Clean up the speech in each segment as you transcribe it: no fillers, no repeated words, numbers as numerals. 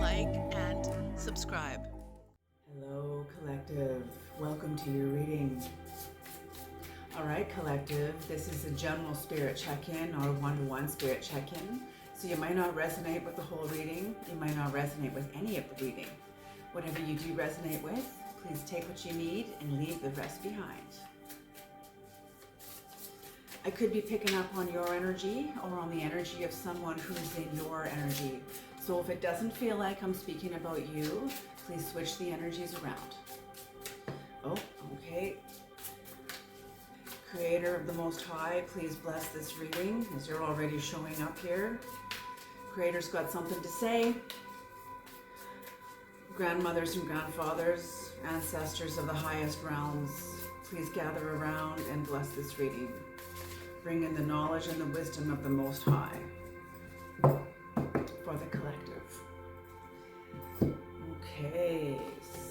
like, and subscribe. Hello, Collective. Welcome to your reading. All right, Collective, this is a general spirit check-in or one-to-one spirit check-in. So you might not resonate with the whole reading. You might not resonate with any of the reading. Whatever you do resonate with, please take what you need and leave the rest behind. I could be picking up on your energy or on the energy of someone who's in your energy. So if it doesn't feel like I'm speaking about you, please switch the energies around. Oh, okay. Creator of the Most High, please bless this reading as you're already showing up here. Creator's got something to say. Grandmothers and grandfathers, ancestors of the highest realms, please gather around and bless this reading. Bring in the knowledge and the wisdom of the Most High for the collective. Okay,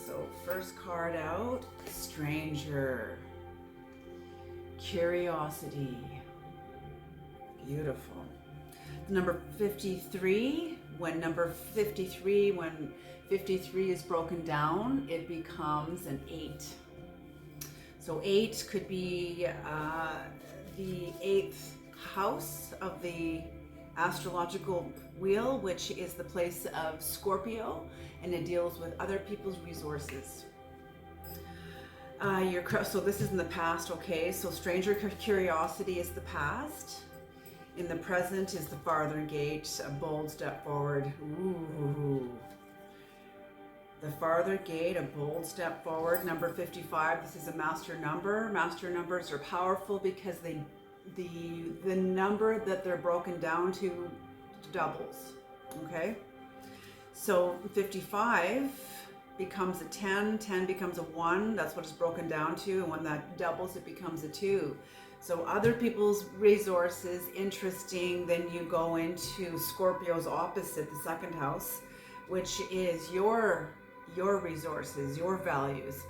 so first card out, Stranger. Curiosity. Beautiful. Number 53, when 53 is broken down, it becomes an 8. So 8 could be the 8th house of the astrological wheel, which is the place of Scorpio, and it deals with other people's resources. So this is in the past, okay? So stranger curiosity is the past. In the present is the farther gate, a bold step forward. Ooh. The farther gate, a bold step forward. Number 55, this is a master number. Master numbers are powerful because the number that they're broken down to doubles, okay? So 55 becomes a 10, 10 becomes a 1, that's what it's broken down to, and when that doubles, it becomes a 2. So other people's resources, interesting, then you go into Scorpio's opposite, the second house, which is your resources, your values.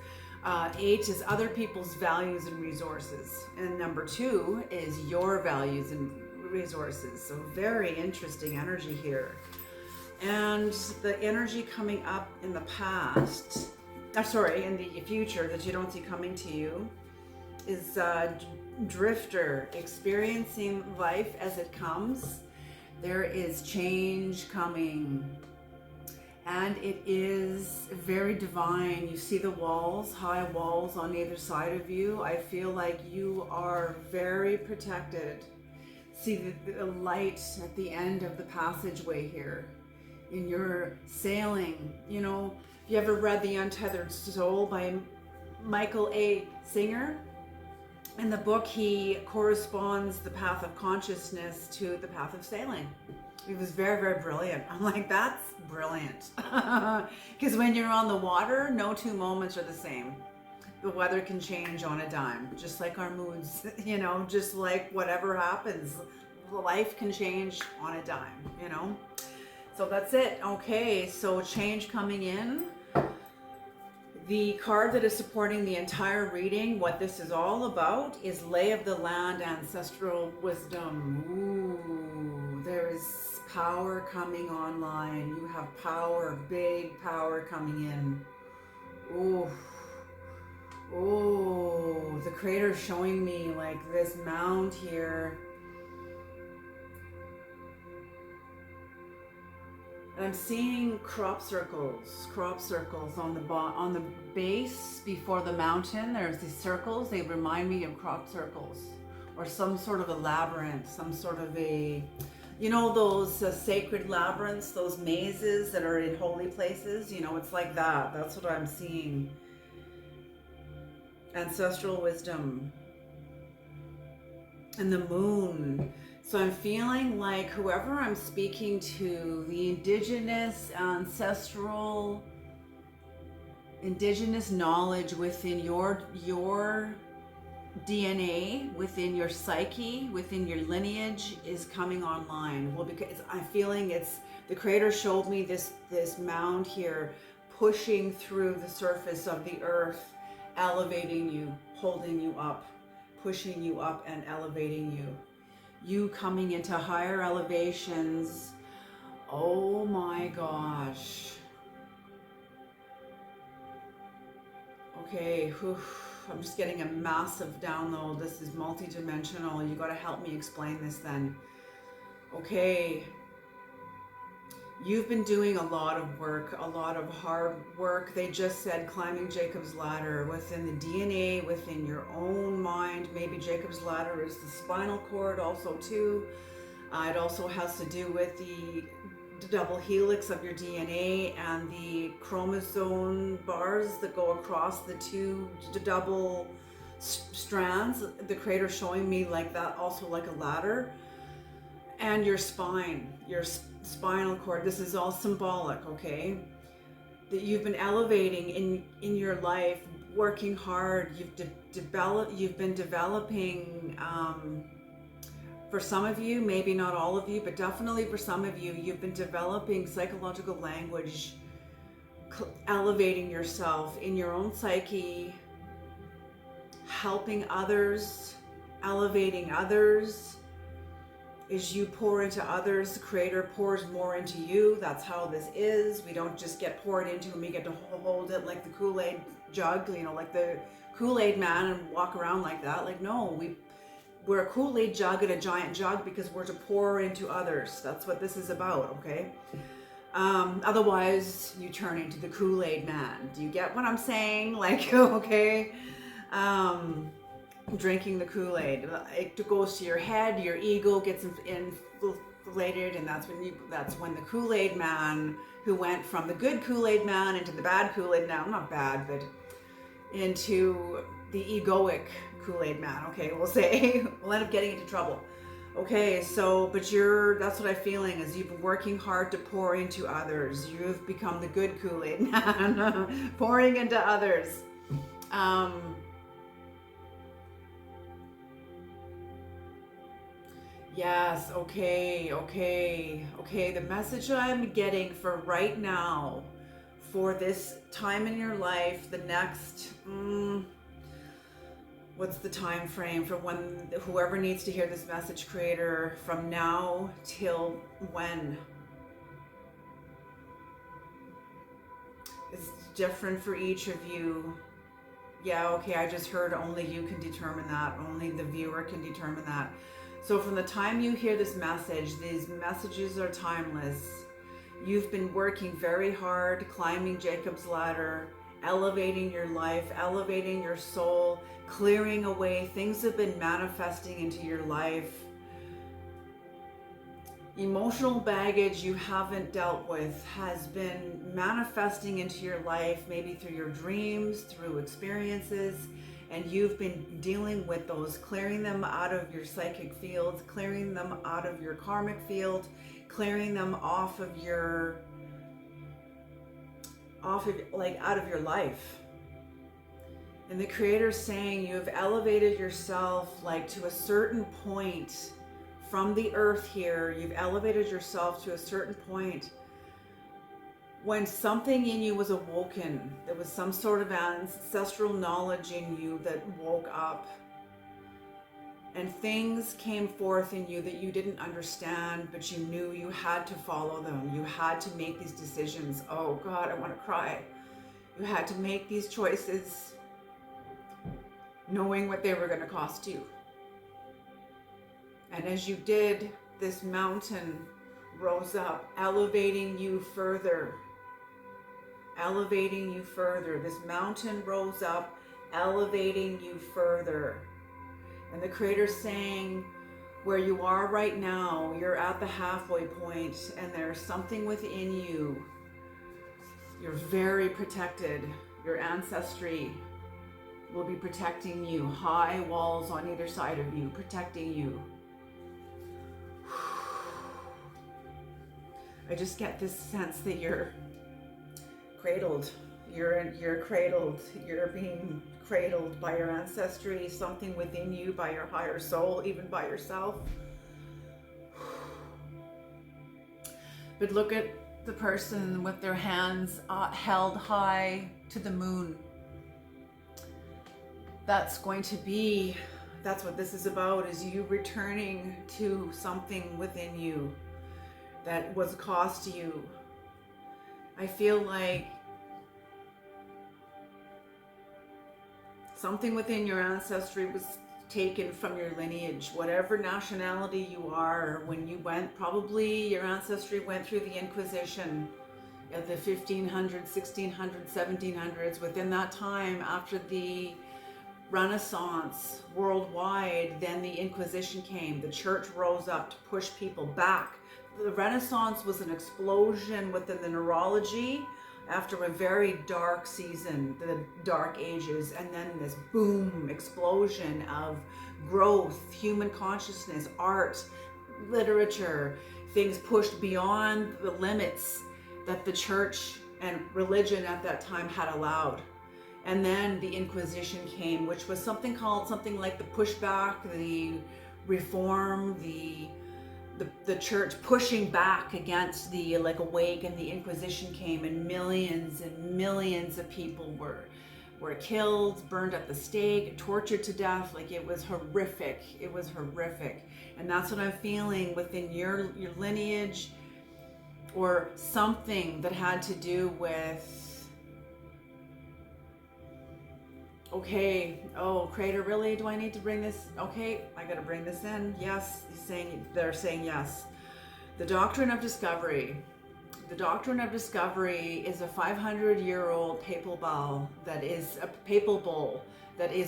8 is other people's values and resources, and number 2 is your values and resources. So very interesting energy here. And the energy coming up in the past, in the future that you don't see coming to you, is drifter, experiencing life as it comes. There is change coming, and it is very divine. You see the walls, high walls on either side of you. I feel like you are very protected. See the light at the end of the passageway here. In your sailing, you know, if you ever read The Untethered Soul by Michael A. Singer, in the book he corresponds the path of consciousness to the path of sailing. It was very, very brilliant. I'm like, that's brilliant. Because when you're on the water, no two moments are the same. The weather can change on a dime, just like our moods, you know, just like whatever happens, life can change on a dime, you know. So that's it. Okay, so change coming in. The card that is supporting the entire reading, what this is all about, is Lay of the Land, Ancestral Wisdom. Ooh, there is power coming online. You have power, big power coming in. Ooh. Oh, the Creator's showing me like this mound here. And I'm seeing crop circles on the base before the mountain. There's these circles. They remind me of crop circles, or some sort of a labyrinth, some sort of a, you know, those sacred labyrinths, those mazes that are in holy places. You know, it's like that. That's what I'm seeing. Ancestral wisdom and the moon. So I'm feeling like whoever I'm speaking to, the indigenous, indigenous knowledge within your DNA, within your psyche, within your lineage is coming online. Well, because I'm feeling the Creator showed me this mound here pushing through the surface of the earth, elevating you, holding you up, pushing you up and elevating you. You coming into higher elevations. Oh my gosh. Okay, whew. I'm just getting a massive download. This is multi-dimensional. You got to help me explain this then. Okay. You've been doing a lot of work, a lot of hard work. They just said climbing Jacob's ladder within the DNA, within your own mind. Maybe Jacob's ladder is the spinal cord also too. It also has to do with the double helix of your DNA and the chromosome bars that go across the two double strands. The creator showing me like that, also like a ladder. And your spine, your spinal cord. This is all symbolic, okay? That you've been elevating in your life, working hard. You've been developing. For some of you, maybe not all of you, but definitely for some of you, you've been developing psychological language, elevating yourself in your own psyche, helping others, elevating others. As you pour into others, the creator pours more into you. That's how this is. We don't just get poured into and we get to hold it like the Kool-Aid jug, you know, like the Kool-Aid man and walk around like that. Like, no, we're a Kool-Aid jug and a giant jug because we're to pour into others. That's what this is about, okay? Otherwise, you turn into the Kool-Aid man. Do you get what I'm saying? Like, okay? Drinking the Kool-Aid. It goes to your head, your ego gets inflated, and that's when the Kool-Aid man, who went from the good Kool-Aid man into the bad Kool-Aid man, not bad, but into the egoic Kool-Aid man, okay, we'll say. We'll end up getting into trouble. Okay, so, but that's what I'm feeling, is you've been working hard to pour into others. You've become the good Kool-Aid man, pouring into others. Yes, okay. The message I'm getting for right now, for this time in your life, the next, what's the time frame for when whoever needs to hear this message, creator, from now till when? It's different for each of you. Yeah, okay, I just heard only you can determine that. Only the viewer can determine that. So from the time you hear this message, these messages are timeless. You've been working very hard, climbing Jacob's ladder, elevating your life, elevating your soul, clearing away. Things have been manifesting into your life. Emotional baggage you haven't dealt with has been manifesting into your life, maybe through your dreams, through experiences. And you've been dealing with those, clearing them out of your psychic field, clearing them out of your karmic field, clearing them out of your life. And the creator's saying you've elevated yourself like to a certain point from the earth here. You've elevated yourself to a certain point when something in you was awoken. There was some sort of ancestral knowledge in you that woke up, and things came forth in you that you didn't understand, but you knew you had to follow them. You had to make these decisions. Oh God, I want to cry. You had to make these choices knowing what they were going to cost you. And as you did, this mountain rose up, elevating you further. Elevating you further. This mountain rose up, elevating you further. And the creator's saying, where you are right now, you're at the halfway point, and there's something within you. You're very protected. Your ancestry will be protecting you. High walls on either side of you, protecting you. I just get this sense that you're cradled. You're cradled. You're being cradled by your ancestry, something within you, by your higher soul, even by yourself. But look at the person with their hands held high to the moon. That's what this is about, is you returning to something within you that was cost you. I feel like Something within your ancestry was taken from your lineage. Whatever nationality you are, when you went, probably your ancestry went through the Inquisition of the 1500s, 1600s, 1700s. Within that time, after the Renaissance worldwide, then the Inquisition came. The church rose up to push people back. The Renaissance was an explosion within the neurology after a very dark season, the Dark Ages, and then this boom explosion of growth, human consciousness, art, literature, things pushed beyond the limits that the church and religion at that time had allowed. And then the Inquisition came, which was something like the pushback, the reform, the church pushing back against the awake, and the Inquisition came, and millions of people were killed, burned at the stake, tortured to death. It was horrific. It was horrific. And that's what I'm feeling within your lineage, or something that had to do with, okay, oh, Creator, really? Do I need to bring this? Okay, I gotta bring this in. Yes, they're saying yes. The doctrine of discovery. The doctrine of discovery is a 500-year-old papal bull that is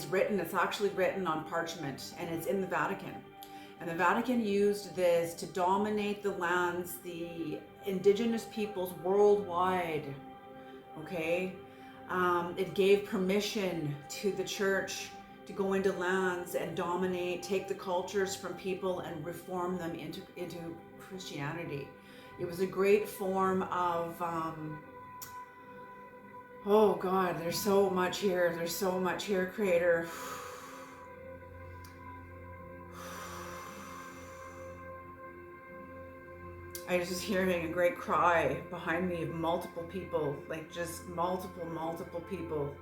written, it's actually written on parchment, and it's in the Vatican. And the Vatican used this to dominate the lands, the indigenous peoples worldwide, okay? It gave permission to the church to go into lands and dominate, take the cultures from people and reform them into Christianity. It was a great form of, oh God, there's so much here. There's so much here, Creator. I was just hearing a great cry behind me of multiple people, just multiple people.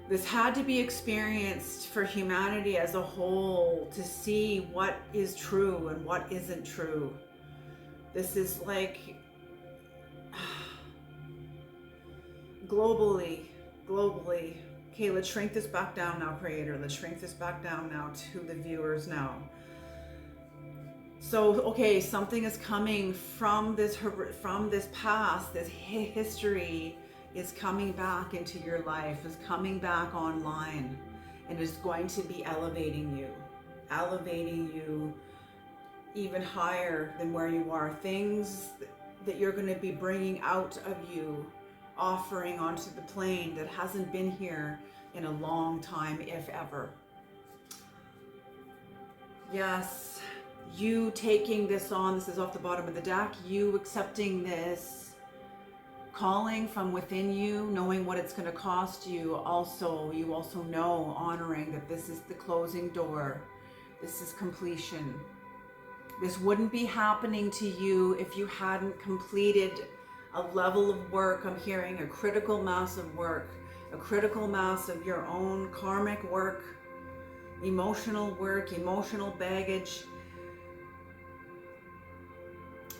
This had to be experienced for humanity as a whole to see what is true and what isn't true. This is globally. Okay, let's shrink this back down now, Creator. Let's shrink this back down now to the viewers now. So, okay, something is coming from this past, this history is coming back into your life, is coming back online, and is going to be elevating you even higher than where you are. Things that you're going to be bringing out of you, offering onto the plane that hasn't been here in a long time, if ever. Yes, you taking this on, this is off the bottom of the deck, you accepting this calling from within you, knowing what it's going to cost you. You also know, honoring that this is the closing door. This is completion. This wouldn't be happening to you if you hadn't completed a level of work. I'm hearing a critical mass of work, a critical mass of your own karmic work, emotional baggage.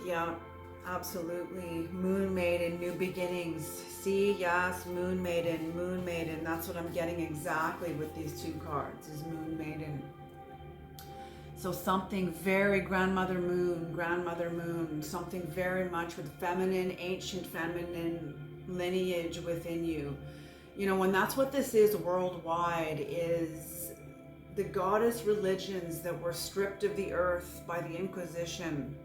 Yeah, absolutely. Moon Maiden, new beginnings. See, yes, Moon Maiden. That's what I'm getting exactly with these two cards, is Moon Maiden. So something very grandmother moon, something very much with feminine, ancient feminine lineage within you. And that's what this is worldwide, is the goddess religions that were stripped of the earth by the Inquisition,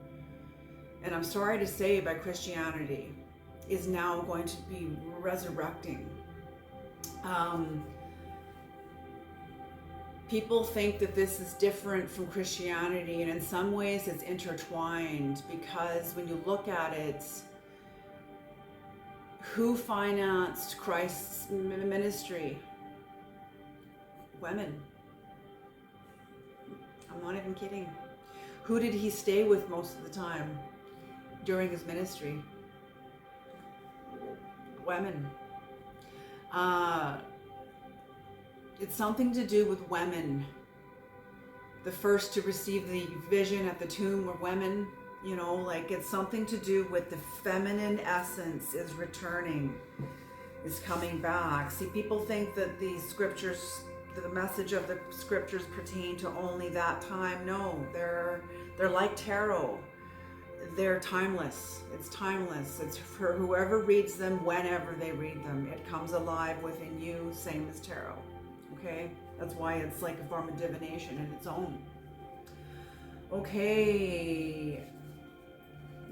and I'm sorry to say by Christianity, is now going to be resurrecting. People think that this is different from Christianity, and in some ways it's intertwined, because when you look at it, who financed Christ's ministry? Women. I'm not even kidding. Who did he stay with most of the time during his ministry? Women. It's something to do with women. The first to receive the vision at the tomb were women. You know, like it's something to do with the feminine essence is returning, is coming back. See, people think that the scriptures, the message of the scriptures pertain to only that time. No, they're like tarot. They're timeless. It's timeless. It's for whoever reads them, whenever they read them. It comes alive within you, same as tarot. Okay? That's why it's like a form of divination in its own. Okay.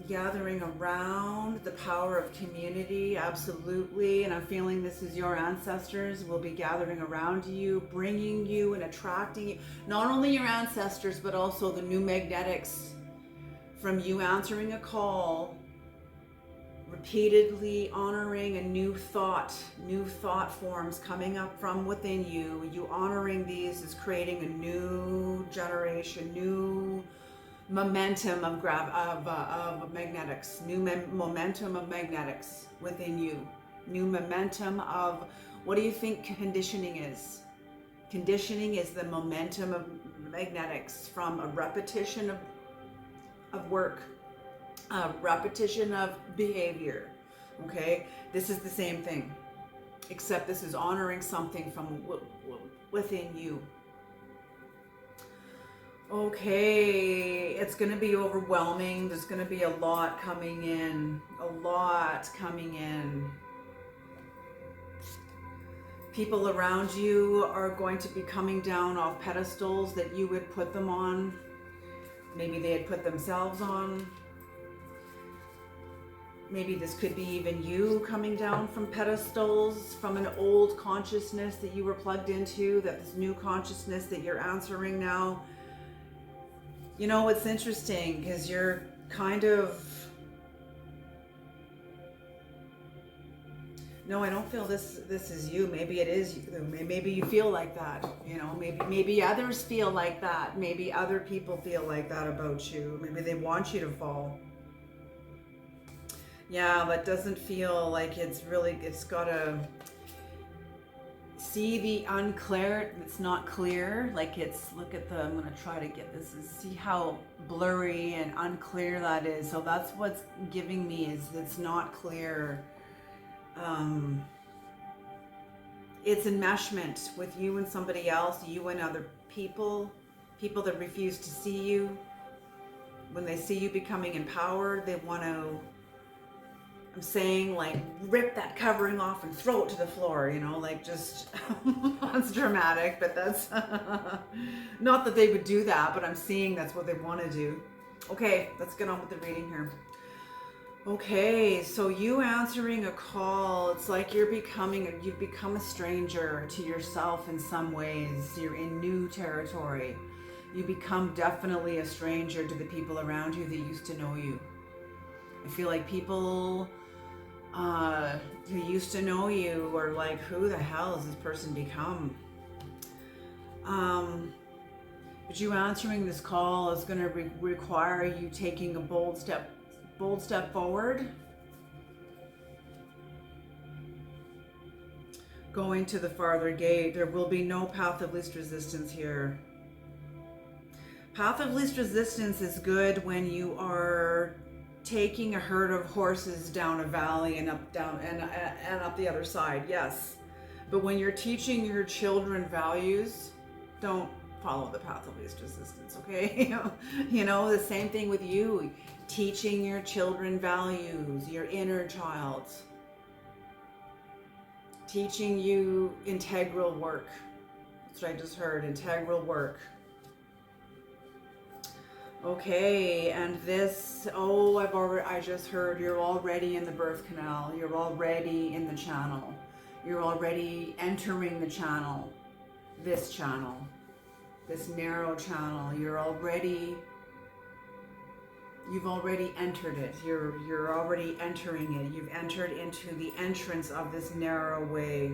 Gathering around the power of community, absolutely. And I'm feeling this is your ancestors will be gathering around you, bringing you and attracting you. Not only your ancestors, but also the new magnetics from you answering a call, repeatedly honoring a new thought forms coming up from within you. You honoring these is creating a new generation, new momentum of magnetics, new momentum of magnetics within you. New momentum of, what do you think conditioning is? Conditioning is the momentum of magnetics from a repetition of work, repetition of behavior. Okay, this is the same thing, except this is honoring something from within you. Okay, it's going to be overwhelming. There's going to be a lot coming in, People around you are going to be coming down off pedestals that you would put them on. Maybe they had put themselves on. Maybe this could be even you coming down from pedestals, from an old consciousness that you were plugged into, that this new consciousness that you're answering now. You know, it's interesting because you're kind of... No, I don't feel this is you. Maybe it is you. Maybe you feel like that. You know, maybe others feel like that. Maybe other people feel like that about you. Maybe they want you to fall. Yeah, that doesn't feel like it's got to see the unclear. It's not clear. Like look at I'm going to try to get this and see how blurry and unclear that is. So that's what's giving me is it's not clear. It's enmeshment with you and somebody else, you and other people that refuse to see you. When they see you becoming empowered, they want to, I'm saying, like, rip that covering off and throw it to the floor, you know, like just, that's dramatic, but that's, not that they would do that, but I'm seeing that's what they want to do. Okay, let's get on with the reading here. Okay, so you answering a call, it's like you've become a stranger to yourself in some ways. You're in new territory. You become definitely a stranger to the people around you that used to know you. I feel like people who used to know you are like, who the hell has this person become? But you answering this call is going to require you taking a bold step forward, going to the farther gate. There will be no path of least resistance here. Path of least resistance is good when you are taking a herd of horses down a valley and up the other side, yes. But when you're teaching your children values, don't follow the path of least resistance, okay? You know, the same thing with you. Teaching your children values, your inner child. Teaching you integral work. That's what I just heard, integral work. Okay, and this, I just heard you're already in the birth canal. You're already in the channel. You're already entering the channel. This narrow channel. You've already entered it. You're already entering it. You've entered into the entrance of this narrow way.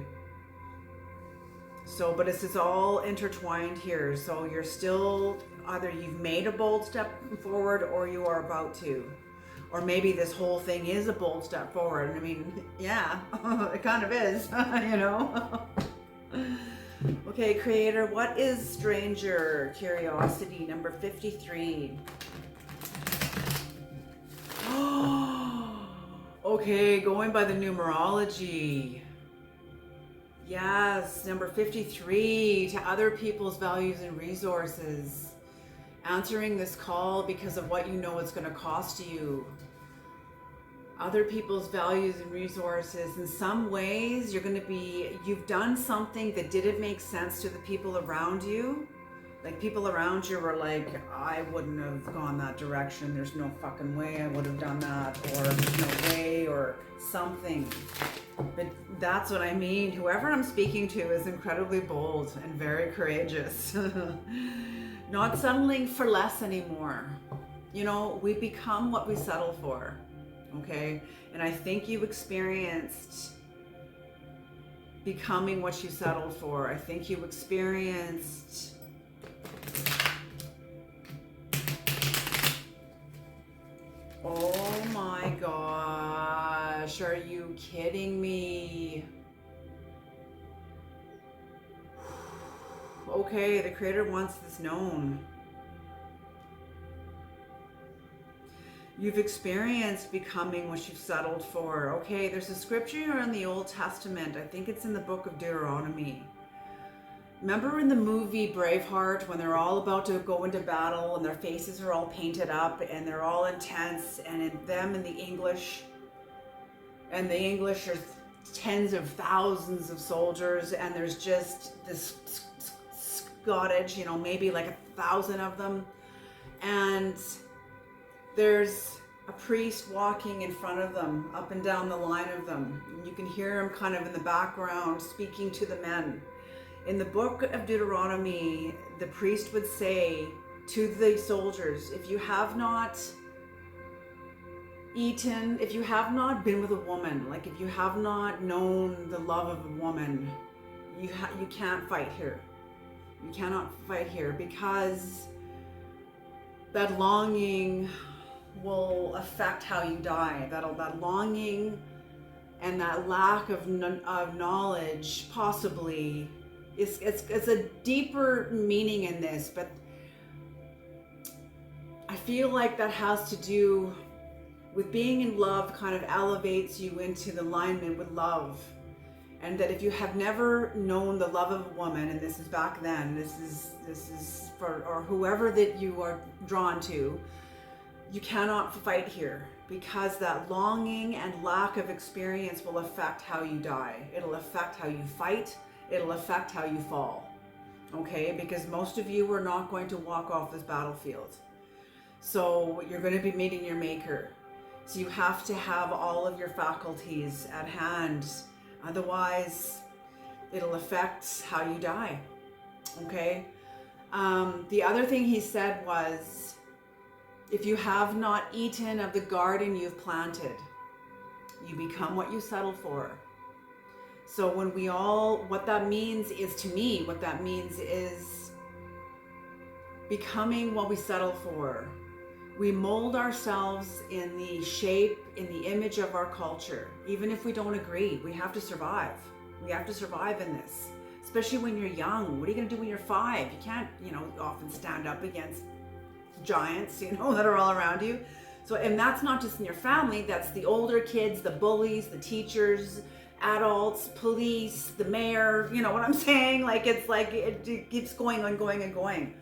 So, but this is all intertwined here. So you're still, either you've made a bold step forward or you are about to. Or maybe this whole thing is a bold step forward. I mean, yeah, it kind of is, you know. Okay, Creator, what is stranger curiosity, number 53? Okay, going by the numerology. Yes, number 53, to other people's values and resources. Answering this call because of what you know it's going to cost you. Other people's values and resources. In some ways, you've done something that didn't make sense to the people around you. Like, people around you were like, I wouldn't have gone that direction. There's no fucking way I would have done that. Or there's no way, or something. But that's what I mean. Whoever I'm speaking to is incredibly bold and very courageous. Not settling for less anymore. You know, we become what we settle for. Okay? And I think you've experienced becoming what you settled for. I think you experienced oh my gosh, are you kidding me? Okay, the Creator wants this known. You've experienced becoming what you've settled for. Okay, there's a scripture in the Old Testament. I think it's in the book of Deuteronomy. Remember in the movie Braveheart when they're all about to go into battle and their faces are all painted up and they're all intense, and in the English, and the English are tens of thousands of soldiers, and there's just this Scottish, you know, maybe like 1,000 of them, and there's a priest walking in front of them, up and down the line of them. And you can hear him kind of in the background speaking to the men. In the book of Deuteronomy, the priest would say to the soldiers, if you have not eaten, if you have not been with a woman, like if you have not known the love of a woman, you can't fight here. You cannot fight here, because that longing will affect how you die. That longing and that lack of knowledge possibly it's a deeper meaning in this, but I feel like that has to do with being in love. Kind of elevates you into the alignment with love, and that if you have never known the love of a woman, and this is back then, this is for, or whoever that you are drawn to, you cannot fight here, because that longing and lack of experience will affect how you die. It'll affect how you fight. It'll affect how you fall. Okay? Because most of you are not going to walk off this battlefield. So you're going to be meeting your maker. So you have to have all of your faculties at hand. Otherwise, it'll affect how you die. Okay? The other thing he said was, if you have not eaten of the garden you've planted, you become what you settle for. So when we all, what that means is, to me, what that means is becoming what we settle for. We mold ourselves in the shape, in the image of our culture. Even if we don't agree, we have to survive. We have to survive in this, especially when you're young. What are you going to do when you're 5? You can't, often stand up against giants, that are all around you. So, and that's not just in your family, that's the older kids, the bullies, the teachers, adults, police, the mayor, you know what I'm saying? Like, it's like, it keeps going and going and going.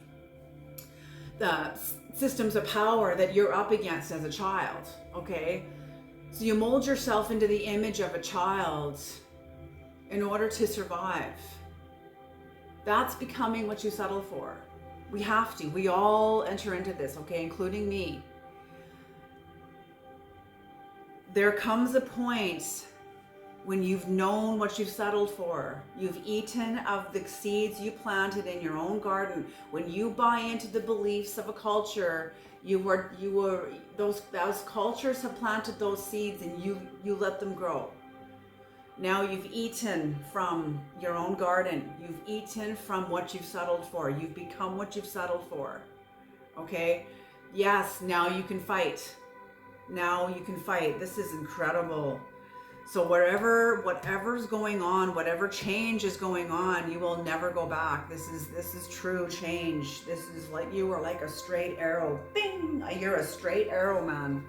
The systems of power that you're up against as a child, okay? So you mold yourself into the image of a child in order to survive. That's becoming what you settle for. We have to. We all enter into this, okay, including me. There comes a point when you've known what you've settled for. You've eaten of the seeds you planted in your own garden. When you buy into the beliefs of a culture, those cultures have planted those seeds, and you let them grow. Now you've eaten from your own garden. You've eaten from what you've settled for. You've become what you've settled for. Okay? Yes, now you can fight. Now you can fight. This is incredible. So whatever's going on, whatever change is going on, you will never go back. This is true change. This is like, you are like a straight arrow. Bing! You're a straight arrow, man.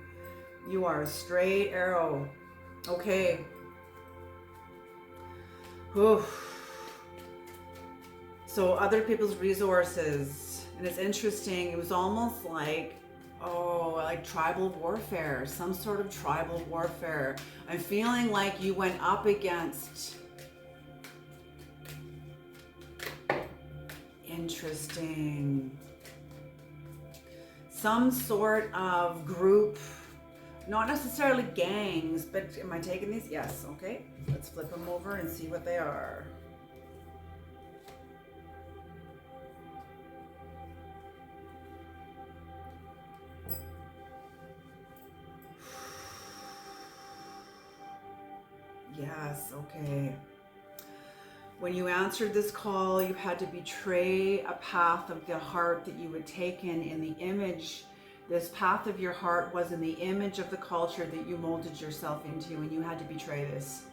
You are a straight arrow. Okay. Whew. So other people's resources, and it's interesting. It was almost like, oh, like tribal warfare, some sort of tribal warfare. I'm feeling like you went up against. Interesting. Some sort of group, not necessarily gangs, but am I taking these? Yes, okay. Let's flip them over and see what they are. Yes, okay. When you answered this call, you had to betray a path of the heart that you had taken in the image. This path of your heart was in the image of the culture that you molded yourself into, and you had to betray this.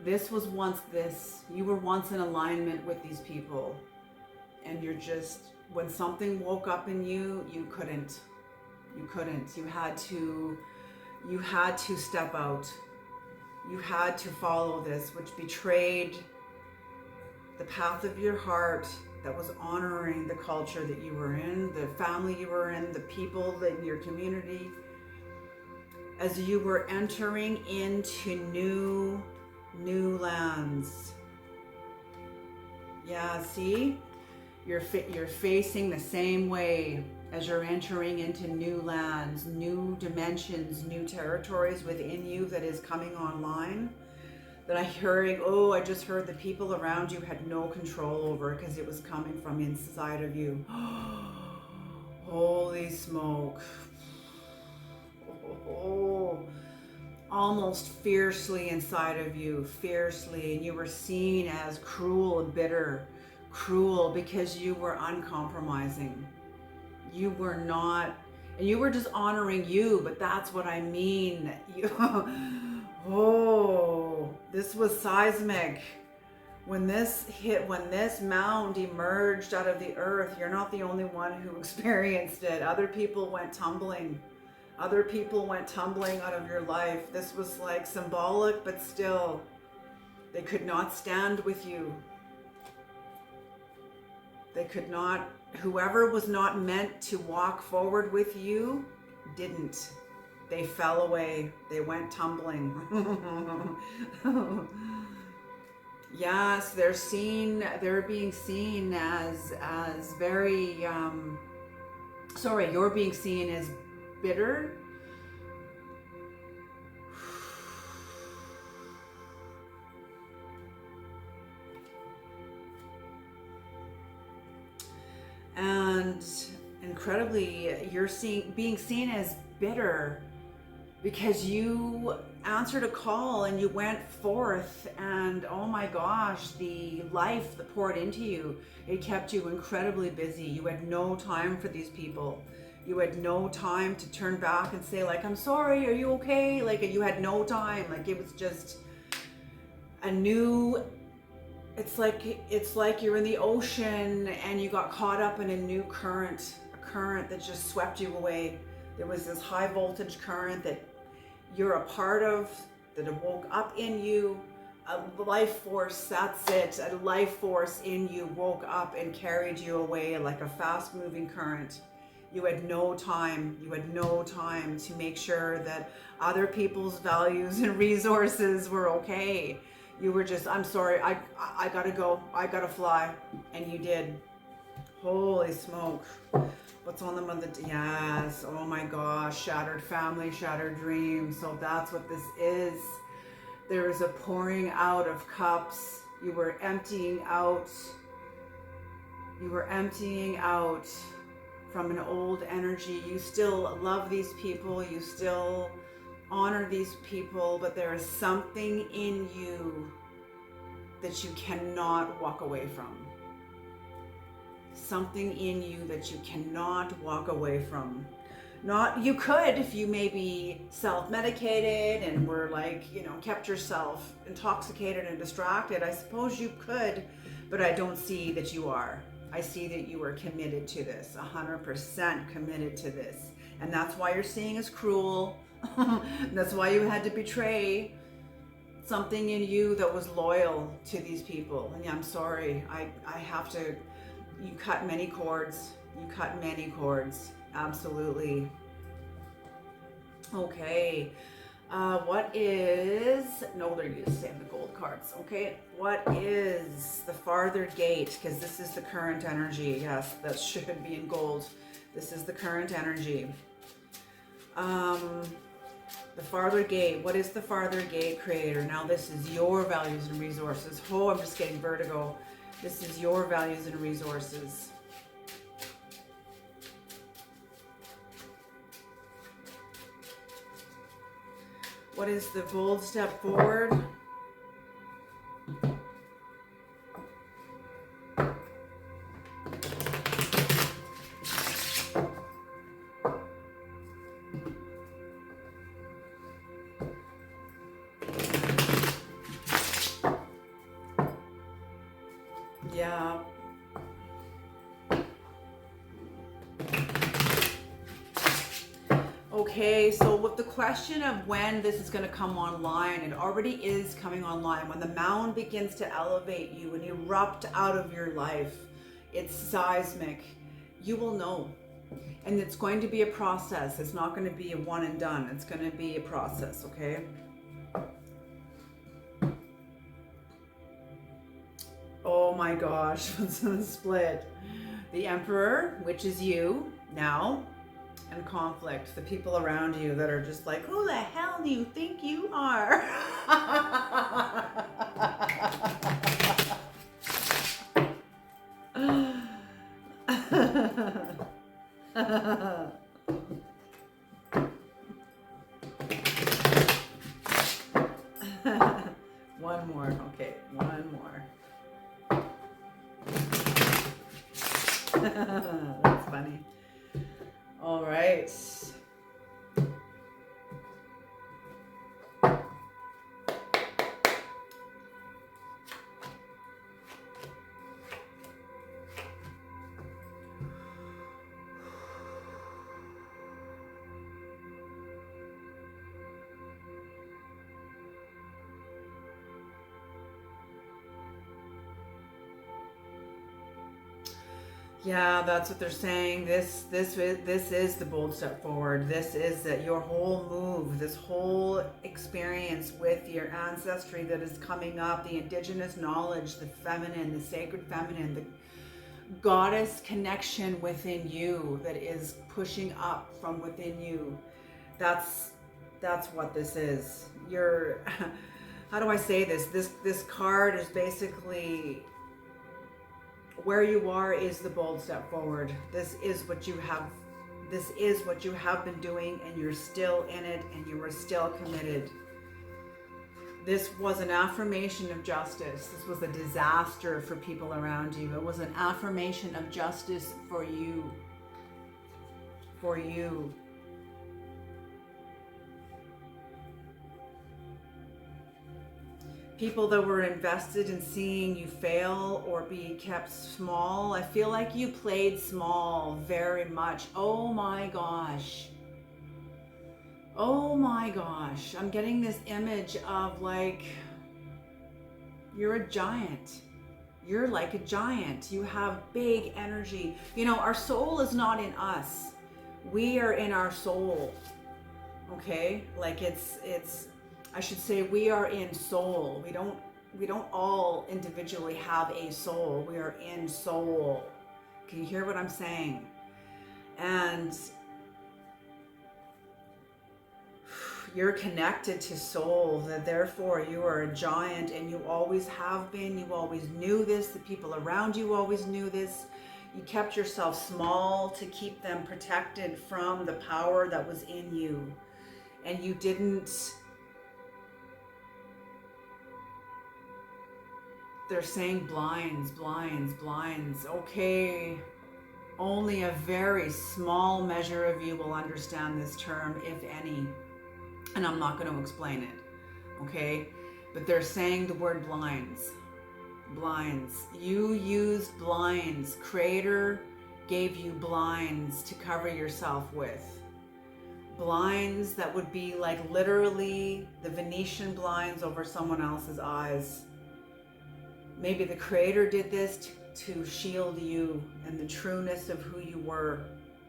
This was once this. You were once in alignment with these people, and you're just, when something woke up in you, you couldn't. You couldn't. You had to step out. You had to follow this, which betrayed the path of your heart that was honoring the culture that you were in, the family you were in, the people in your community. As you were entering into new lands. Yeah, see? You're facing the same way as you're entering into new lands, new dimensions, new territories within you that is coming online. That I just heard the people around you had no control over because it was coming from inside of you. Holy smoke. Oh, almost fiercely inside of you, fiercely. And you were seen as cruel and bitter. Cruel because you were uncompromising. You were not, and you were just honoring you, but that's what I mean. Oh, this was seismic. When this mound emerged out of the earth, you're not the only one who experienced it. Other people went tumbling. Other people went tumbling out of your life. This was like symbolic, but still, they could not stand with you. They could not, whoever was not meant to walk forward with you, didn't. They fell away. They went tumbling. Yes, they're being seen as very, you're being seen as bitter. And incredibly, you're being seen as bitter because you answered a call and you went forth, and oh my gosh, the life that poured into you, it kept you incredibly busy. You had no time for these people. You had no time to turn back and say like, I'm sorry, are you okay? Like, you had no time. Like, it was just a new, it's like you're in the ocean and you got caught up in a new current, a current that just swept you away. There was this high voltage current that you're a part of, that woke up in you. A life force, that's it. A life force in you woke up and carried you away like a fast moving current. You had no time. You had no time to make sure that other people's values and resources were okay. You were just, I'm sorry, I gotta go, I gotta fly. And you did. Holy smoke. What's on the mother? Yes, oh my gosh, shattered family, shattered dreams. So that's what this is. There is a pouring out of cups. You were emptying out. You were emptying out from an old energy. You still love these people. You still honor these people, but there is something in you that you cannot walk away from. Something in you that you cannot walk away from. Not, you could if you maybe self-medicated and were like, kept yourself intoxicated and distracted. I suppose you could, but I don't see that you are. I see that you are committed to this, 100% committed to this. And that's why you're seeing as cruel. That's why you had to betray something in you that was loyal to these people. And yeah, I'm sorry. I have to, you cut many cords. You cut many cords. Absolutely. Okay. What is, no, they're used to saying the gold cards. Okay. What is the farther gate? Because this is the current energy. Yes, that should be in gold. This is the current energy. The farther gate. What is the farther gate, creator? Now this is your values and resources. Oh, I'm just getting vertigo. This is your values and resources. What is the bold step forward? Yeah. Okay, so with the question of when this is going to come online, it already is coming online. When the mound begins to elevate you and erupt out of your life, it's seismic. You will know. And it's going to be a process. It's not going to be a one and done. It's going to be a process, okay? Oh my gosh, what's the split? The Emperor, which is you now, and conflict, the people around you that are just like, who the hell do you think you are? One more, okay, one more. That's funny. All right. Yeah, that's what they're saying. This is the bold step forward. This is that your whole move, this whole experience with your ancestry that is coming up, the indigenous knowledge, the feminine, the sacred feminine, the goddess connection within you that is pushing up from within you. That's what this is. You're how do I say this? This card is basically where you are is the bold step forward. This is what you have been doing, and you're still in it, and you are still committed. This was an affirmation of justice. This was a disaster for people around you. It was an affirmation of justice for you. For you. People that were invested in seeing you fail or be kept small. I feel like you played small very much. Oh my gosh. Oh my gosh. I'm getting this image of like, you're a giant. You're like a giant. You have big energy. You know, our soul is not in us. We are in our soul. Okay? Like it's I should say we are in soul. We don't all individually have a soul. We are in soul. Can you hear what I'm saying? And you're connected to soul, that therefore you are a giant, and you always have been. You always knew this. The people around you always knew this. You kept yourself small to keep them protected from the power that was in you. And you didn't. They're saying blinds, blinds, blinds. Okay, only a very small measure of you will understand this term, if any. And I'm not going to explain it, okay? But they're saying the word blinds. Blinds. You used blinds. Creator gave you blinds to cover yourself with. blinds that would be like literally the Venetian blinds over someone else's eyes. Maybe the Creator did this to shield you and the trueness of who you were,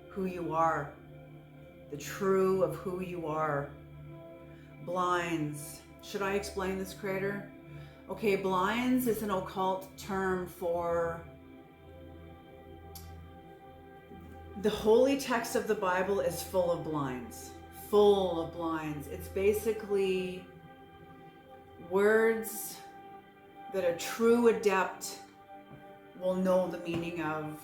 who you are, the true of who you are. Blinds. Should I explain this, Creator? Okay, blinds is an occult term for the holy text of the Bible is full of blinds. Full of blinds. It's basically words that a true adept will know the meaning of,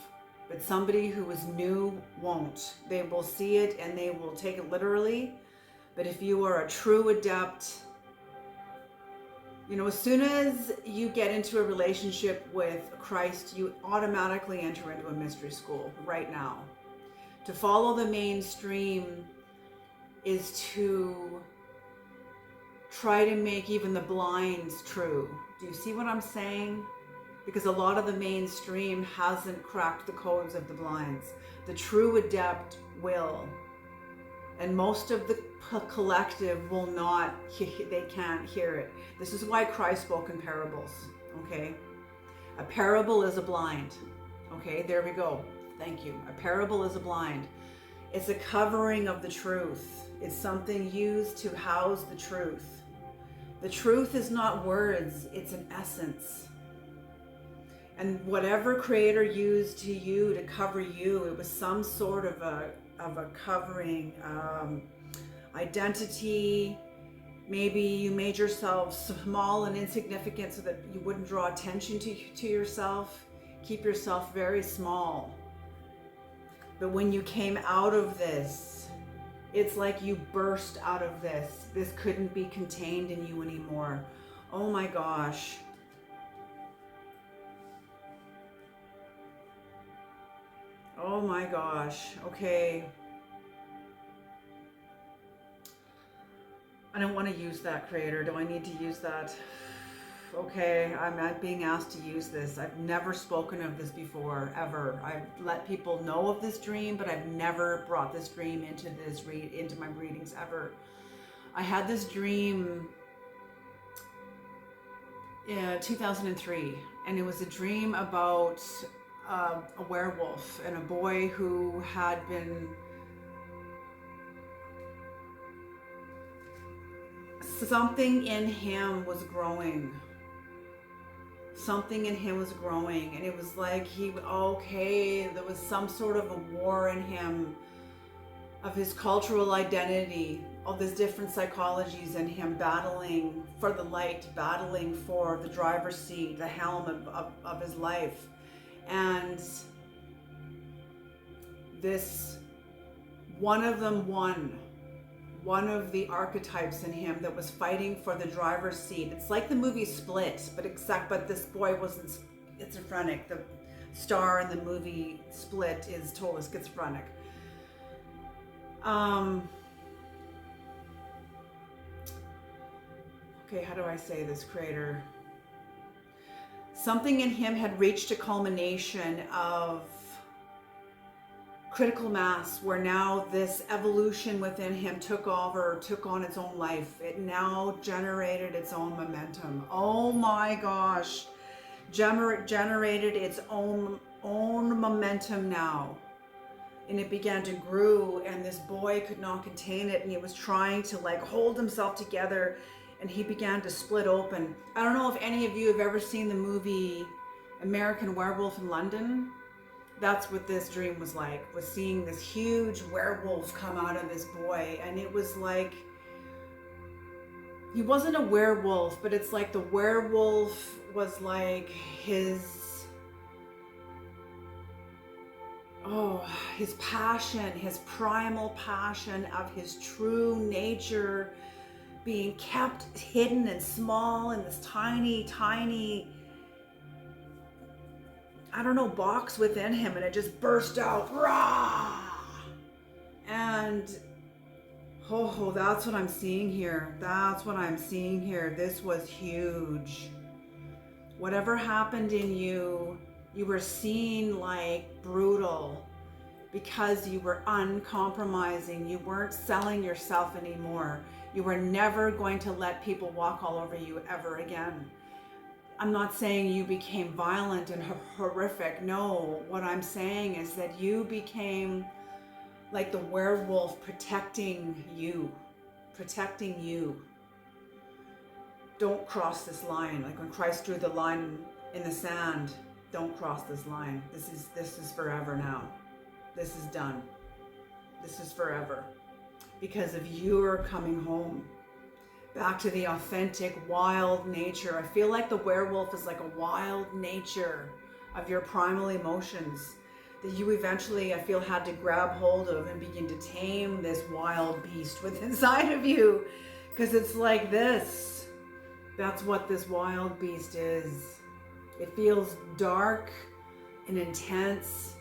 but somebody who is new won't. They will see it and they will take it literally. But if you are a true adept, you know, as soon as you get into a relationship with Christ, you automatically enter into a mystery school right now. To follow the mainstream is to try to make even the blinds true. Do you see what I'm saying? Because a lot of the mainstream hasn't cracked the codes of the blinds. The true adept will. And most of the collective will not, they can't hear it. This is why Christ spoke in parables, okay? A parable is a blind, okay? There we go. Thank you. A parable is a blind. It's a covering of the truth. It's something used to house the truth. The truth is not words, it's an essence. And whatever Creator used to you to cover you, it was some sort of a covering, identity. Maybe you made yourself small and insignificant so that you wouldn't draw attention to yourself. Keep yourself very small. But when you came out of this, it's like you burst out of this. This couldn't be contained in you anymore. Oh my gosh. Oh my gosh. Okay. I don't want to use that, Creator. Do I need to use that? Okay, I'm not being asked to use this. I've never spoken of this before, ever. I've let people know of this dream, but I've never brought this dream into my readings ever. I had this dream in 2003, and it was a dream about a werewolf and a boy who had been something in him was growing. Something in him was growing, and it was like there was some sort of a war in him of his cultural identity, all these different psychologies in him, battling for the light, battling for the driver's seat, the helm of his life. And this, one of them won. One of the archetypes in him that was fighting for the driver's seat. It's like the movie Split, but this boy wasn't schizophrenic. The star in the movie Split is totally schizophrenic. Okay, how do I say this, Creator? Something in him had reached a culmination of critical mass, where now this evolution within him took on its own life. It now generated its own momentum. Oh my gosh. Generated its own momentum now. And it began to grow, and this boy could not contain it, and he was trying to hold himself together, and he began to split open. I don't know if any of you have ever seen the movie American Werewolf in London. That's what this dream was seeing this huge werewolf come out of this boy. And it was like, he wasn't a werewolf, but it's like the werewolf was like his passion, his primal passion of his true nature being kept hidden and small in this tiny, box within him, and it just burst out. Rah! And that's what I'm seeing here. That's what I'm seeing here. This was huge. Whatever happened in you, you were seen like brutal. because you were uncompromising. You weren't selling yourself anymore. You were never going to let people walk all over you ever again. I'm not saying you became violent and horrific. No, what I'm saying is that you became like the werewolf protecting you. Protecting you. Don't cross this line. Like when Christ drew the line in the sand, don't cross this line. This is forever now. This is done. This is forever. Because of your coming home. Back to the authentic, wild nature. I feel like the werewolf is like a wild nature of your primal emotions that you eventually, I feel, had to grab hold of and begin to tame this wild beast within inside of you. Because it's like this. That's what this wild beast is. It feels dark and intense,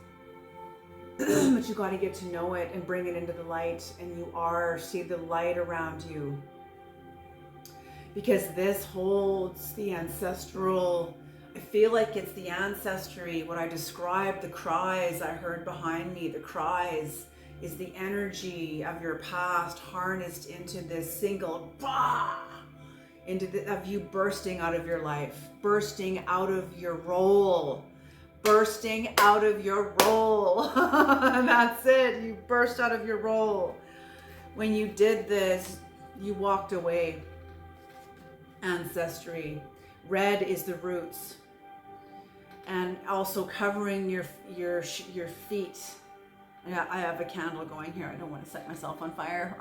but you got to get to know it and bring it into the light, and see the light around you. Because this holds the ancestral, I feel like it's the ancestry, what I described, the cries I heard behind me, the cries is the energy of your past harnessed into this single, of you bursting out of your life, bursting out of your role, bursting out of your role. That's it, you burst out of your role. When you did this, you walked away. Ancestry. Red is the roots, and also covering your feet. Yeah, I have a candle going here. I don't want to set myself on fire.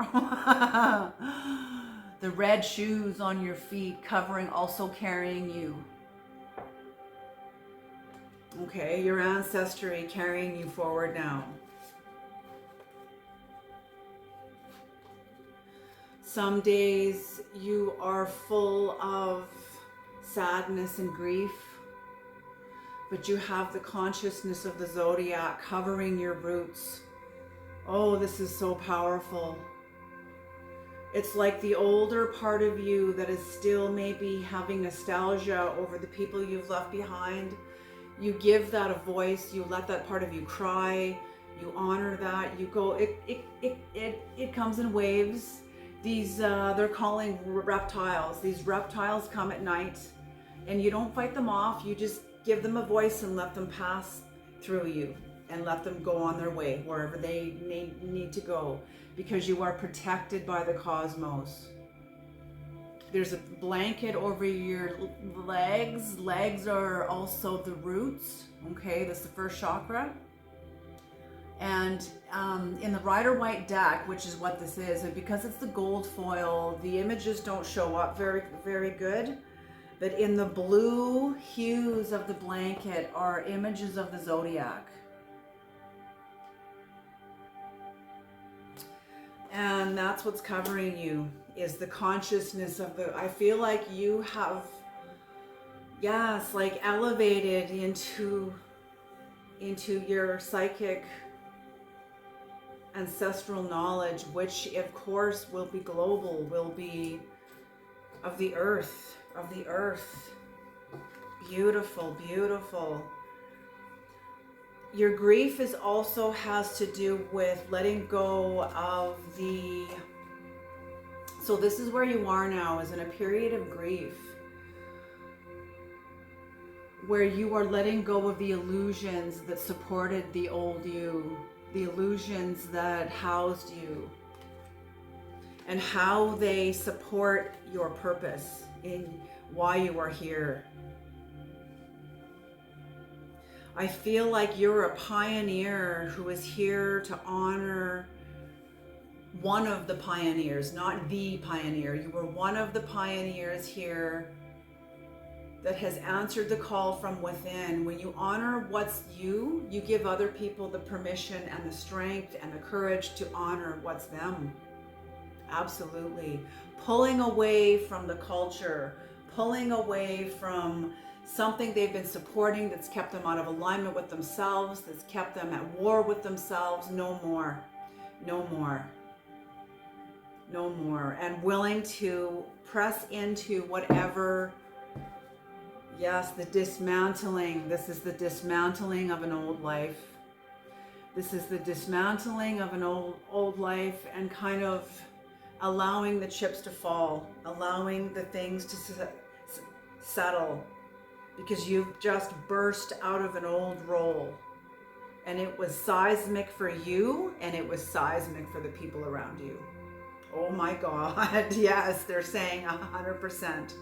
The red shoes on your feet, covering, also carrying you. Okay, your ancestry carrying you forward now. Some days you are full of sadness and grief, but you have the consciousness of the zodiac covering your roots. Oh, this is so powerful. It's like the older part of you that is still maybe having nostalgia over the people you've left behind. You give that a voice, you let that part of you cry, you honor that, you go, it comes in waves. These, they're calling reptiles. These reptiles come at night, and you don't fight them off. You just give them a voice and let them pass through you and let them go on their way wherever they need to go, because you are protected by the cosmos. There's a blanket over your legs. Legs are also the roots. Okay, that's the first chakra. And in the Rider-Waite deck, which is what this is, and because it's the gold foil, the images don't show up very, very good. But in the blue hues of the blanket are images of the zodiac. And that's what's covering you, is the consciousness of the, I feel like you have, yes, like elevated into your psychic ancestral knowledge, which of course will be global, will be of the earth, Beautiful, beautiful. Your grief is also has to do with letting go of the, so this is where you are now, is in a period of grief where you are letting go of the illusions that supported the old you, the illusions that housed you, and how they support your purpose in why you are here. I feel like you're a pioneer who is here to honor one of the pioneers, not the pioneer. You were one of the pioneers here that has answered the call from within. When you honor what's you, you give other people the permission and the strength and the courage to honor what's them. Absolutely. Pulling away from the culture, pulling away from something they've been supporting that's kept them out of alignment with themselves, that's kept them at war with themselves. No more. No more. No more. And willing to press into whatever, yes, the dismantling. This is the dismantling of an old life. This is the dismantling of an old life and kind of allowing the chips to fall, allowing the things to settle, because you've just burst out of an old role. And it was seismic for you, and it was seismic for the people around you. Oh my God, yes, they're saying 100%.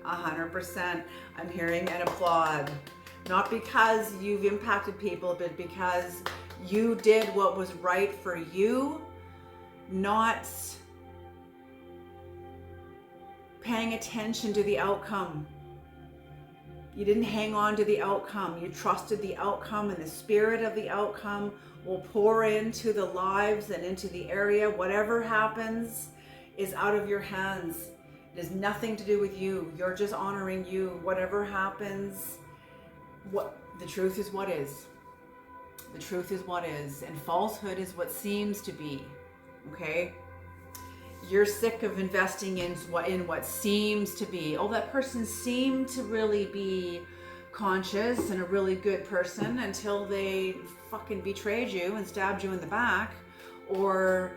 100%. I'm hearing an applaud. Not because you've impacted people, but because you did what was right for you, not paying attention to the outcome. You didn't hang on to the outcome. You trusted the outcome, and the spirit of the outcome will pour into the lives and into the area. Whatever happens is out of your hands. It has nothing to do with you. You're just honoring you. Whatever happens, what the truth is what is. The truth is what is, and falsehood is what seems to be. Okay? You're sick of investing in what seems to be. Oh, that person seemed to really be conscious and a really good person until they fucking betrayed you and stabbed you in the back, or,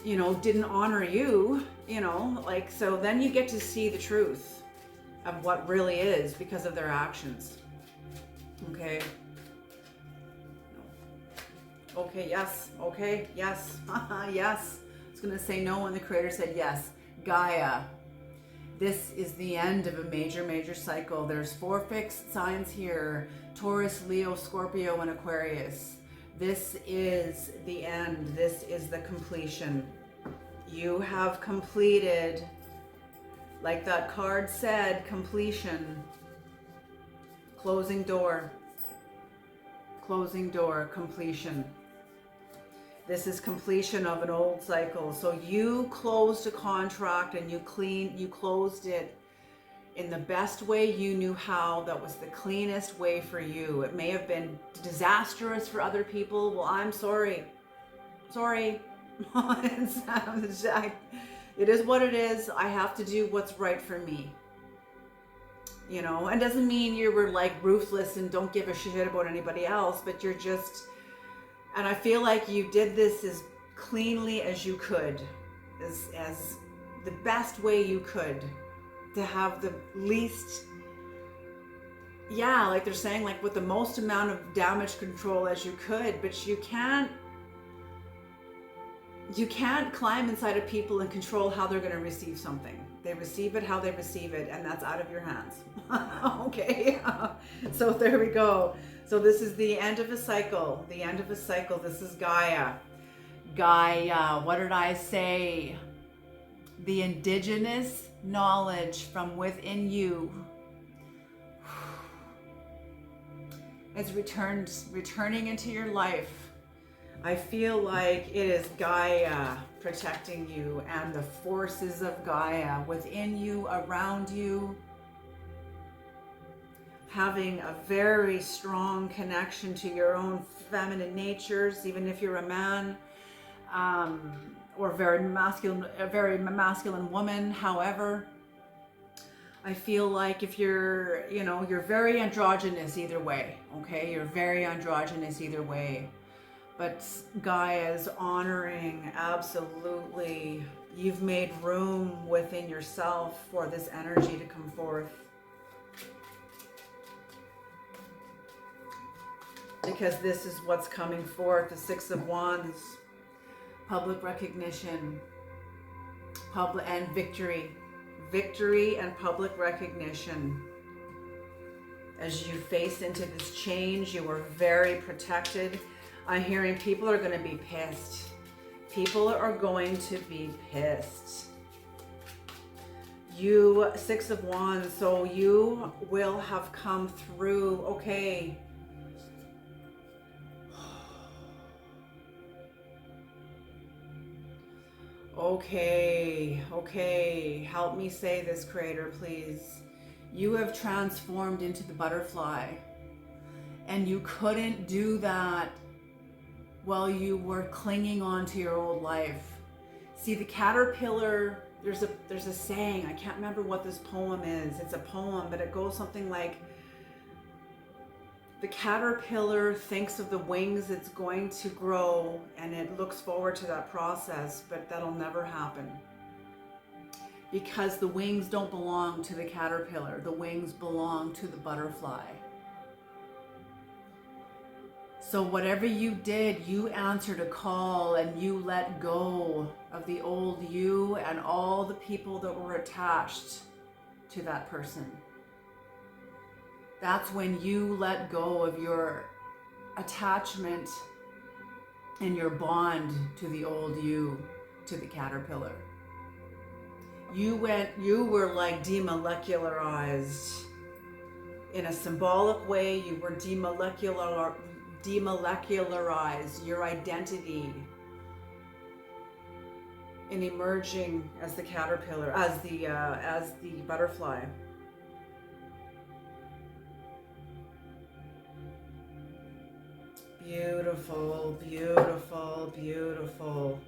you know, didn't honor you, you know, like, so then you get to see the truth of what really is because of their actions. Okay. Okay, yes. Okay, yes. Yes. I was going to say no when the creator said yes. Gaia. This is the end of a major cycle. There's 4 fixed signs here: Taurus, Leo, Scorpio, and Aquarius. This is the end. This is the completion. You have completed, like that card said, completion. Closing door. Closing door, completion. This is completion of an old cycle. So you closed a contract and you closed it in the best way you knew how. That was the cleanest way for you. It may have been disastrous for other people. Well, I'm sorry. Sorry. It is what it is. I have to do what's right for me. You know, and doesn't mean you were like ruthless and don't give a shit about anybody else, but you're just, and I feel like you did this as cleanly as you could, as the best way you could, to have the least, yeah, like they're saying, like with the most amount of damage control as you could, but you can't climb inside of people and control how they're going to receive something. They receive it how they receive it, and that's out of your hands. Okay. So there we go. So this is the end of a cycle. The end of a cycle. This is Gaia. Gaia, what did I say? The indigenous knowledge from within you is returning into your life. I feel like it is Gaia protecting you, and the forces of Gaia within you, around you, having a very strong connection to your own feminine natures, even if you're a man, or a very masculine woman. However, I feel like if you're, you know, you're very androgynous either way. Okay, you're very androgynous either way. But Gaia's honoring, absolutely. You've made room within yourself for this energy to come forth. Because this is what's coming forth. The 6 of Wands, public recognition, and victory. Victory and public recognition. As you face into this change, you are very protected. I'm hearing people are going to be pissed. People are going to be pissed. You, 6 of Wands, so you will have come through. Okay. Okay. Help me say this, Creator, please. You have transformed into the butterfly. And you couldn't do that while you were clinging on to your old life. See, the caterpillar, there's a saying, I can't remember what this poem is. It's a poem, but it goes something like, The caterpillar thinks of the wings it's going to grow, and it looks forward to that process, but that'll never happen. Because the wings don't belong to the caterpillar. The wings belong to the butterfly. So whatever you did, you answered a call and you let go of the old you and all the people that were attached to that person. That's when you let go of your attachment and your bond to the old you, to the caterpillar. You were like demolecularized. In a symbolic way, you were demolecularized, your identity in emerging as the caterpillar, as the butterfly. Beautiful, beautiful, beautiful.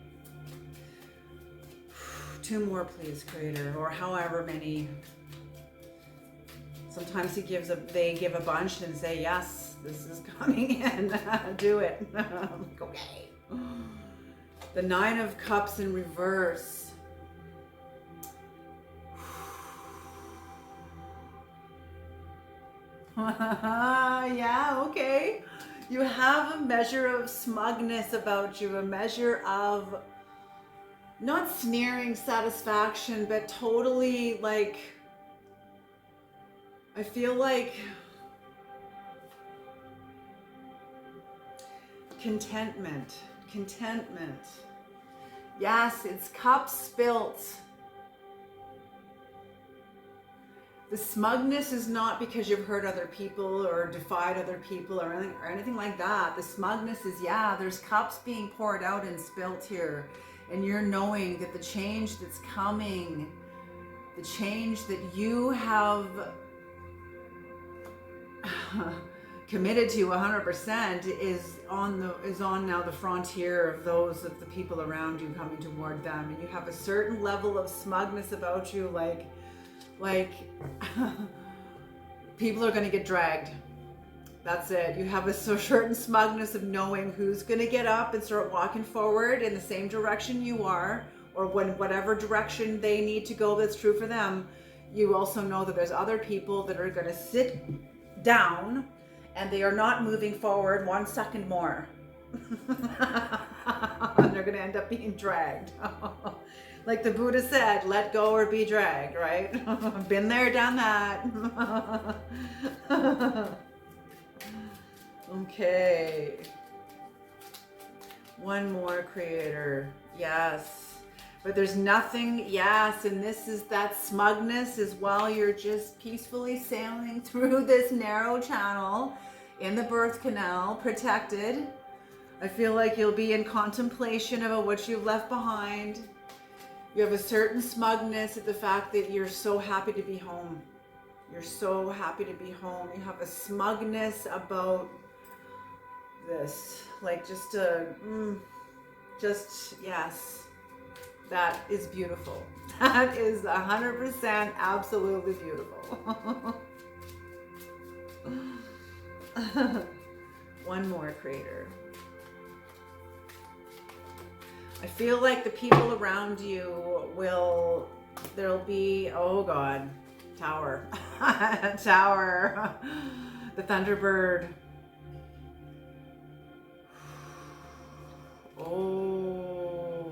2 more, please, Creator, or however many. Sometimes they give a bunch and say, yes, this is coming in. Do it. Okay. The 9 of Cups in reverse. Yeah, okay. You have a measure of smugness about you, a measure of not sneering satisfaction, but totally like, I feel like contentment. Yes, it's cups spilt. The smugness is not because you've hurt other people or defied other people or anything like that. The smugness is, yeah, there's cups being poured out and spilt here. And you're knowing that the change that's coming, the change that you have committed to 100% is on now the frontier of the people around you coming toward them. And you have a certain level of smugness about you, like people are going to get dragged. That's it. You have a certain smugness of knowing who's going to get up and start walking forward in the same direction you are, or whatever direction they need to go that's true for them. You also know that there's other people that are going to sit down and they are not moving forward 1 second more. And they're going to end up being dragged. Like the Buddha said, let go or be dragged, right? Been there, done that. Okay. 1 more, Creator. Yes. But there's nothing, yes, and this is that smugness is while you're just peacefully sailing through this narrow channel in the birth canal, protected. I feel like you'll be in contemplation about what you've left behind. You have a certain smugness at the fact that you're so happy to be home. You're so happy to be home. You have a smugness about this, like yes, that is beautiful. That is 100% absolutely beautiful. 1 more, Creator. I feel like the people around you there'll be, oh God, Tower. Tower. The Thunderbird. Oh,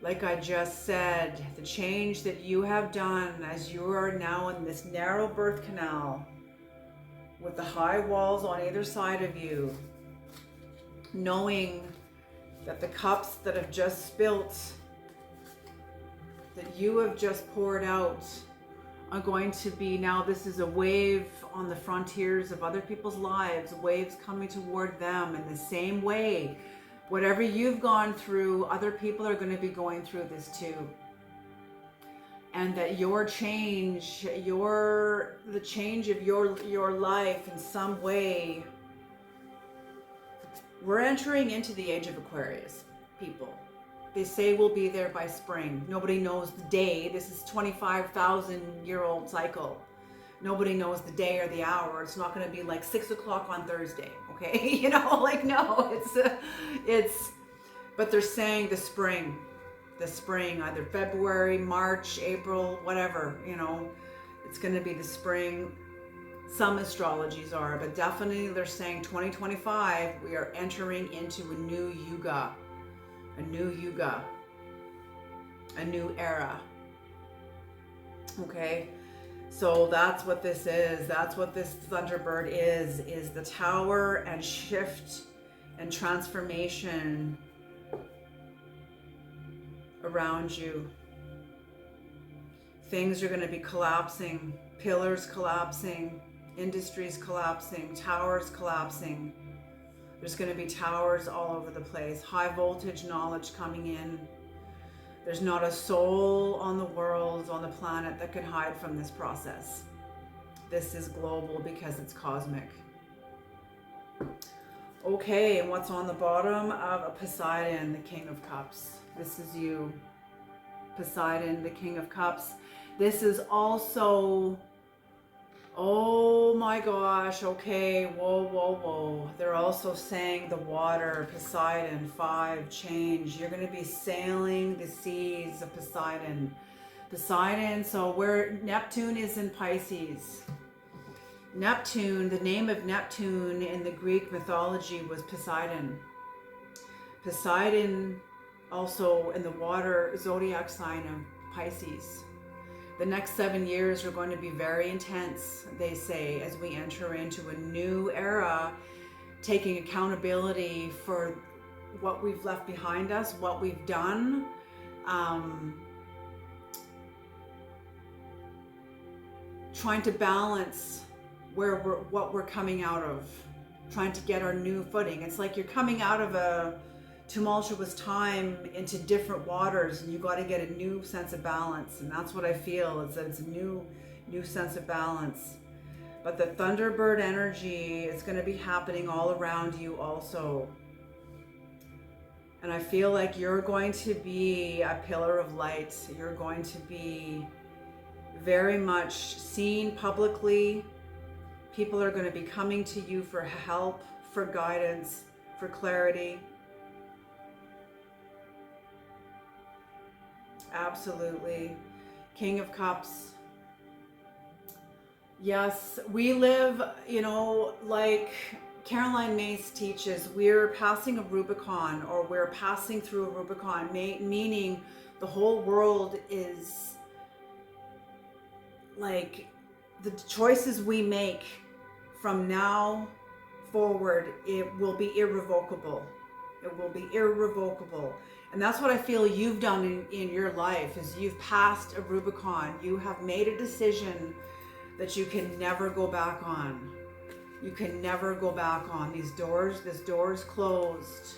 like I just said, the change that you have done as you are now in this narrow birth canal with the high walls on either side of you, knowing that the cups that have just spilt, that you have just poured out, are going to be now, this is a wave on the frontiers of other people's lives, waves coming toward them in the same way. Whatever you've gone through, other people are going to be going through this too. And that your change, the change of your life in some way, we're entering into the age of Aquarius, people. They say we'll be there by spring. Nobody knows the day. This is 25,000-year-old cycle. Nobody knows the day or the hour. It's not going to be like 6 o'clock on Thursday, okay? You know, like, no, but they're saying the spring, either February, March, April, whatever, you know, it's going to be the spring. Some astrologies are, but definitely they're saying 2025, we are entering into a new yuga, a new era. Okay. So that's what this is. That's what this Thunderbird is the tower and shift and transformation around you. Things are going to be collapsing, pillars collapsing, industries collapsing, towers collapsing. There's going to be towers all over the place, high voltage knowledge coming in. There's not a soul on the world, on the planet, that can hide from this process. This is global because it's cosmic. Okay, and what's on the bottom of Poseidon, the King of Cups? This is you. Poseidon, the King of Cups. This is also, oh my gosh, okay, whoa. They're also saying the water, Poseidon, 5, change. You're going to be sailing the seas of Poseidon. So where Neptune is in Pisces. Neptune, the name of Neptune in the Greek mythology was Poseidon. Poseidon also in the water zodiac sign of Pisces. The next 7 years are going to be very intense, they say, as we enter into a new era, taking accountability for what we've left behind us, what we've done. Trying to balance what we're coming out of, trying to get our new footing. It's like you're coming out of a tumultuous time into different waters, and you got to get a new sense of balance. And that's what I feel, is that it's a new sense of balance. But the Thunderbird energy is going to be happening all around you also. And I feel like you're going to be a pillar of light. You're going to be very much seen publicly. People are going to be coming to you for help, for guidance, for clarity. Absolutely. King of Cups. Yes, we live, you know, like Caroline Myss teaches, we're passing a Rubicon, or we're passing through a Rubicon, meaning the whole world is like, the choices we make from now forward, it will be irrevocable. It will be irrevocable. And that's what I feel you've done in your life, is you've passed a Rubicon. You have made a decision that you can never go back on. You can never go back on. This door is closed.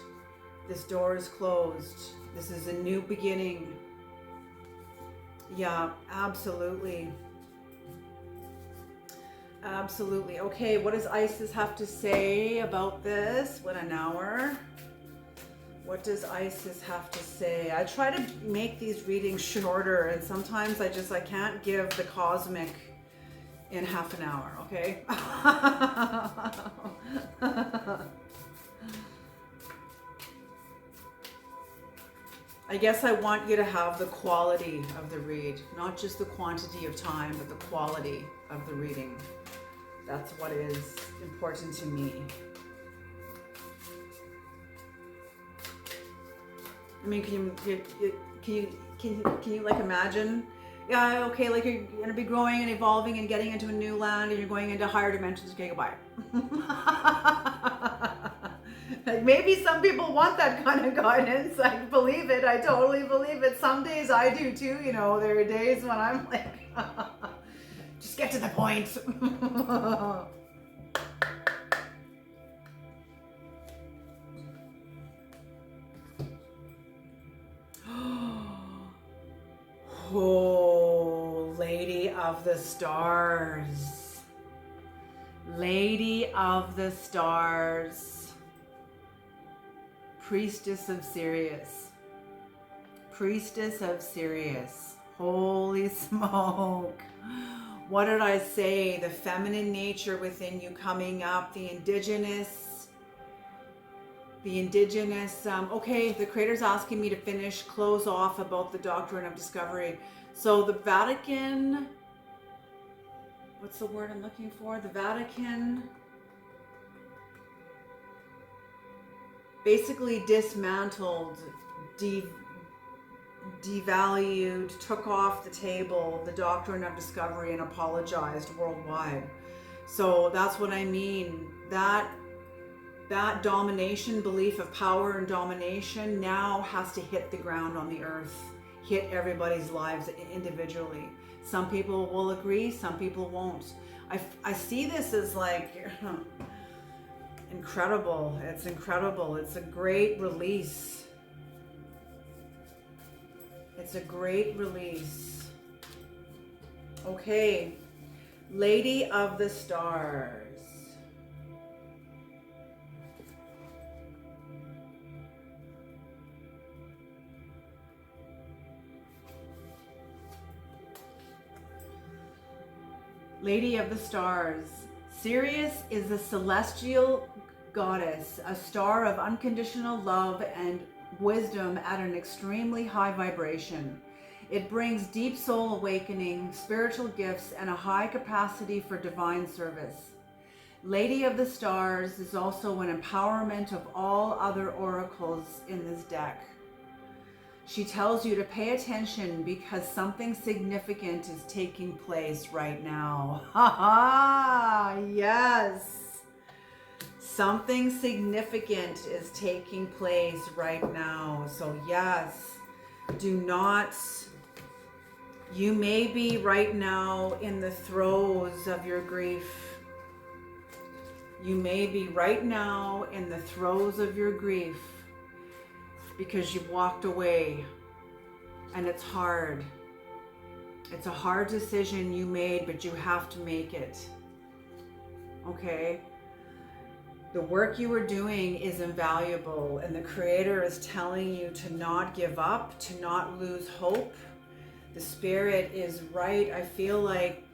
This door is closed. This is a new beginning. Yeah, absolutely. Absolutely. Okay, what does Isis have to say about this? What an hour. What does Isis have to say? I try to make these readings shorter, and sometimes I can't give the cosmic in half an hour, okay? I guess I want you to have the quality of the read, not just the quantity of time, but the quality of the reading. That's what is important to me. I mean, can you like imagine? Yeah, okay, like you're gonna be growing and evolving and getting into a new land, and you're going into higher dimensions. Okay, goodbye. Like, maybe some people want that kind of guidance. I believe it. I totally believe it. Some days I do too. You know, there are days when I'm like, just get to the point. Oh, Lady of the Stars. Lady of the Stars. Priestess of Sirius. Priestess of Sirius. Holy smoke. What did I say? The feminine nature within you coming up, the indigenous, okay, the Creator's asking me to close off about the doctrine of discovery. So the Vatican, what's the word I'm looking for? The Vatican basically dismantled, devalued, took off the table the doctrine of discovery and apologized worldwide. So that's what I mean. That domination, belief of power and domination now has to hit the ground on the earth, hit everybody's lives individually. Some people will agree, some people won't. I see this as like incredible. It's incredible. It's a great release. It's a great release. Okay, Lady of the Stars. Lady of the Stars. Sirius is a celestial goddess, a star of unconditional love and wisdom at an extremely high vibration. It brings deep soul awakening, spiritual gifts, and a high capacity for divine service. Lady of the Stars is also an empowerment of all other oracles in this deck. She tells you to pay attention because something significant is taking place right now. Ha ha! Yes! Something significant is taking place right now. So yes, do not, you may be right now in the throes of your grief. You may be right now in the throes of your grief because you walked away and it's hard. It's a hard decision you made, but you have to make it. Okay? The work you were doing is invaluable, and the Creator is telling you to not give up, to not lose hope. The Spirit is right. I feel like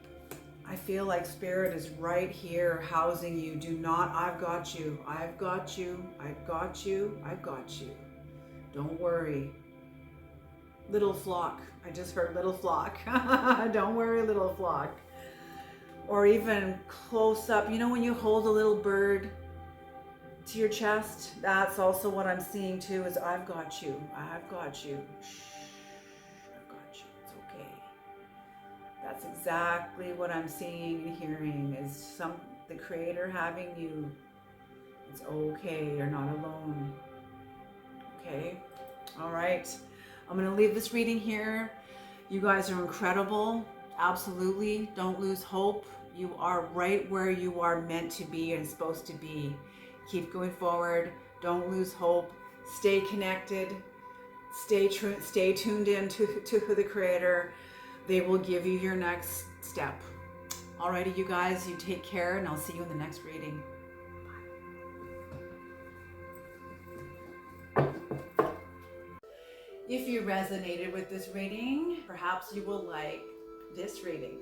Spirit is right here housing you. Do not, I've got you. I've got you. I've got you. I've got you. Don't worry. Little flock. I just heard little flock. Don't worry, little flock. Or even close up. You know when you hold a little bird to your chest? That's also what I'm seeing too, is I've got you. I've got you. Shh. I've got you. It's okay. That's exactly what I'm seeing and hearing, is the Creator having you. It's okay. You're not alone. Okay? All right. I'm going to leave this reading here. You guys are incredible. Absolutely. Don't lose hope. You are right where you are meant to be and supposed to be. Keep going forward. Don't lose hope. Stay connected. Stay tuned in to the Creator. They will give you your next step. Alrighty, you guys, you take care, and I'll see you in the next reading. If you resonated with this reading, perhaps you will like this reading.